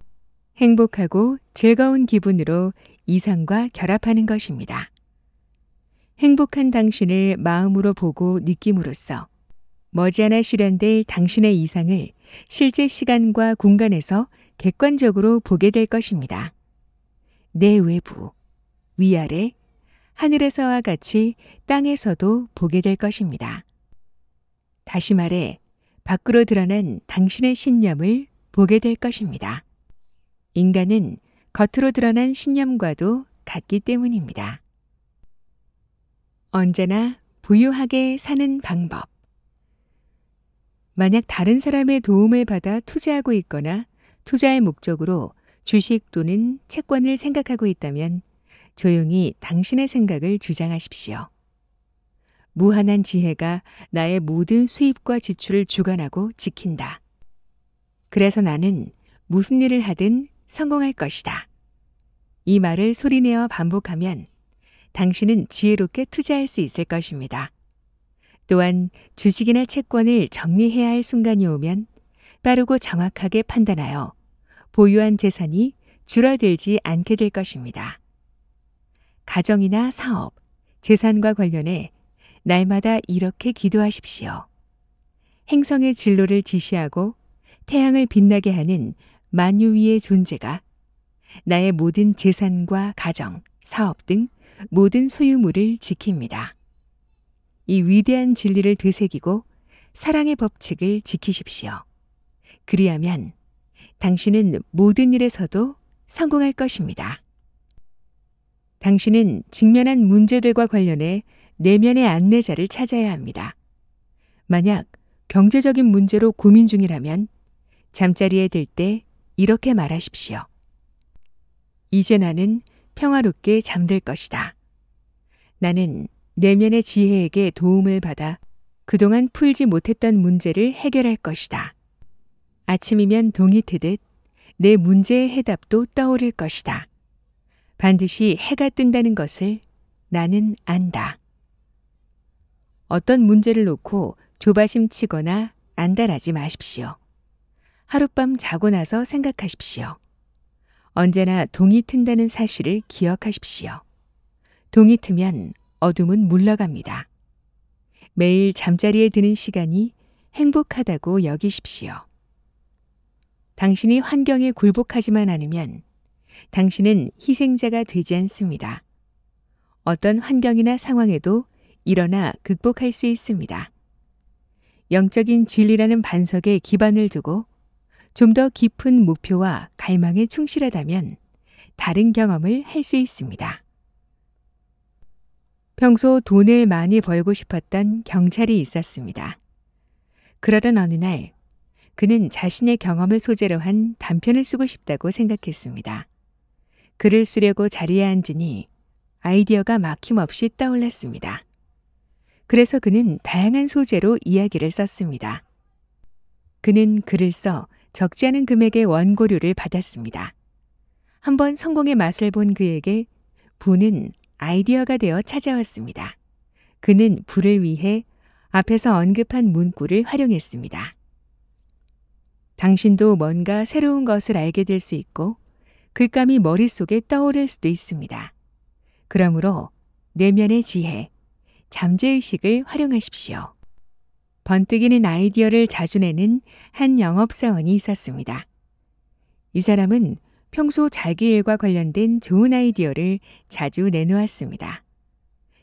행복하고 즐거운 기분으로 이상과 결합하는 것입니다. 행복한 당신을 마음으로 보고 느낌으로써 머지않아 실현될 당신의 이상을 실제 시간과 공간에서 객관적으로 보게 될 것입니다. 내 외부, 위아래, 하늘에서와 같이 땅에서도 보게 될 것입니다. 다시 말해 밖으로 드러난 당신의 신념을 보게 될 것입니다. 인간은 겉으로 드러난 신념과도 같기 때문입니다. 언제나 부유하게 사는 방법. 만약 다른 사람의 도움을 받아 투자하고 있거나 투자의 목적으로 주식 또는 채권을 생각하고 있다면 조용히 당신의 생각을 주장하십시오. 무한한 지혜가 나의 모든 수입과 지출을 주관하고 지킨다. 그래서 나는 무슨 일을 하든 성공할 것이다. 이 말을 소리내어 반복하면 당신은 지혜롭게 투자할 수 있을 것입니다. 또한 주식이나 채권을 정리해야 할 순간이 오면 빠르고 정확하게 판단하여 보유한 재산이 줄어들지 않게 될 것입니다. 가정이나 사업, 재산과 관련해 날마다 이렇게 기도하십시오. 행성의 진로를 지시하고 태양을 빛나게 하는 만유 위의 존재가 나의 모든 재산과 가정, 사업 등 모든 소유물을 지킵니다. 이 위대한 진리를 되새기고 사랑의 법칙을 지키십시오. 그리하면 당신은 모든 일에서도 성공할 것입니다. 당신은 직면한 문제들과 관련해 내면의 안내자를 찾아야 합니다. 만약 경제적인 문제로 고민 중이라면 잠자리에 들 때 이렇게 말하십시오. 이제 나는 평화롭게 잠들 것이다. 나는 내면의 지혜에게 도움을 받아 그동안 풀지 못했던 문제를 해결할 것이다. 아침이면 동이 트듯 내 문제의 해답도 떠오를 것이다. 반드시 해가 뜬다는 것을 나는 안다. 어떤 문제를 놓고 조바심 치거나 안달하지 마십시오. 하룻밤 자고 나서 생각하십시오. 언제나 동이 튼다는 사실을 기억하십시오. 동이 트면 어둠은 물러갑니다. 매일 잠자리에 드는 시간이 행복하다고 여기십시오. 당신이 환경에 굴복하지만 않으면 당신은 희생자가 되지 않습니다. 어떤 환경이나 상황에도 일어나 극복할 수 있습니다. 영적인 진리라는 반석에 기반을 두고 좀 더 깊은 목표와 갈망에 충실하다면 다른 경험을 할 수 있습니다. 평소 돈을 많이 벌고 싶었던 경찰이 있었습니다. 그러던 어느 날 그는 자신의 경험을 소재로 한 단편을 쓰고 싶다고 생각했습니다. 글을 쓰려고 자리에 앉으니 아이디어가 막힘없이 떠올랐습니다. 그래서 그는 다양한 소재로 이야기를 썼습니다. 그는 글을 써 적지 않은 금액의 원고료를 받았습니다. 한번 성공의 맛을 본 그에게 부는 아이디어가 되어 찾아왔습니다. 그는 부를 위해 앞에서 언급한 문구를 활용했습니다. 당신도 뭔가 새로운 것을 알게 될 수 있고 글감이 머릿속에 떠오를 수도 있습니다. 그러므로 내면의 지혜, 잠재의식을 활용하십시오. 번뜩이는 아이디어를 자주 내는 한 영업사원이 있었습니다. 이 사람은 평소 자기 일과 관련된 좋은 아이디어를 자주 내놓았습니다.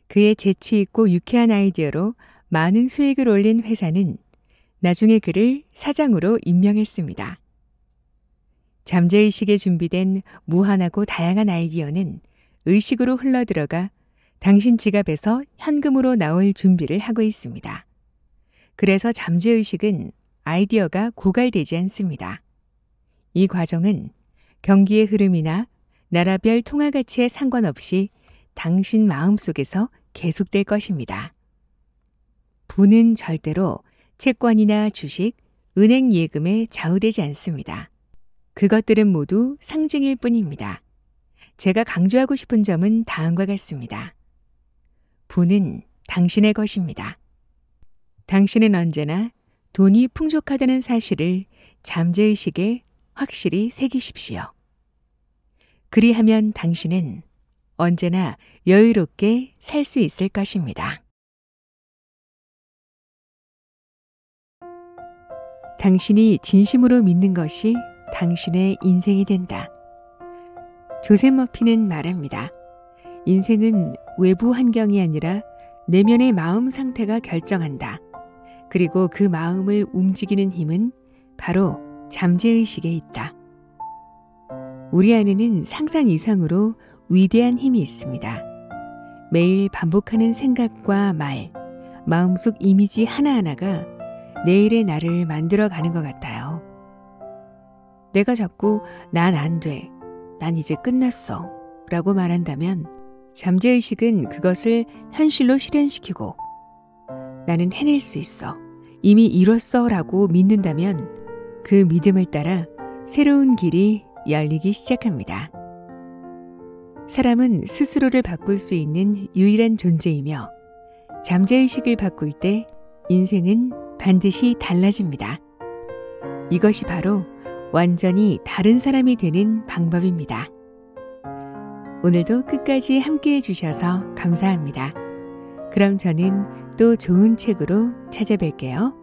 그의 재치 있고 유쾌한 아이디어로 많은 수익을 올린 회사는 나중에 그를 사장으로 임명했습니다. 잠재의식에 준비된 무한하고 다양한 아이디어는 의식으로 흘러들어가 당신 지갑에서 현금으로 나올 준비를 하고 있습니다. 그래서 잠재의식은 아이디어가 고갈되지 않습니다. 이 과정은 경기의 흐름이나 나라별 통화 가치에 상관없이 당신 마음속에서 계속될 것입니다. 부는 절대로 채권이나 주식, 은행 예금에 좌우되지 않습니다. 그것들은 모두 상징일 뿐입니다. 제가 강조하고 싶은 점은 다음과 같습니다. 부는 당신의 것입니다. 당신은 언제나 돈이 풍족하다는 사실을 잠재의식에 확실히 새기십시오. 그리하면 당신은 언제나 여유롭게 살 수 있을 것입니다. 당신이 진심으로 믿는 것이 당신의 인생이 된다. 조셉 머피는 말합니다. 인생은 외부 환경이 아니라 내면의 마음 상태가 결정한다. 그리고 그 마음을 움직이는 힘은 바로 잠재의식에 있다. 우리 안에는 상상 이상으로 위대한 힘이 있습니다. 매일 반복하는 생각과 말, 마음속 이미지 하나하나가 내일의 나를 만들어가는 것 같아요. 내가 자꾸 난 안 돼, 난 이제 끝났어 라고 말한다면 잠재의식은 그것을 현실로 실현시키고 나는 해낼 수 있어, 이미 이뤘어 라고 믿는다면 그 믿음을 따라 새로운 길이 열리기 시작합니다. 사람은 스스로를 바꿀 수 있는 유일한 존재이며 잠재의식을 바꿀 때 인생은 반드시 달라집니다. 이것이 바로 완전히 다른 사람이 되는 방법입니다. 오늘도 끝까지 함께 해주셔서 감사합니다. 그럼 저는 또 좋은 책으로 찾아뵐게요.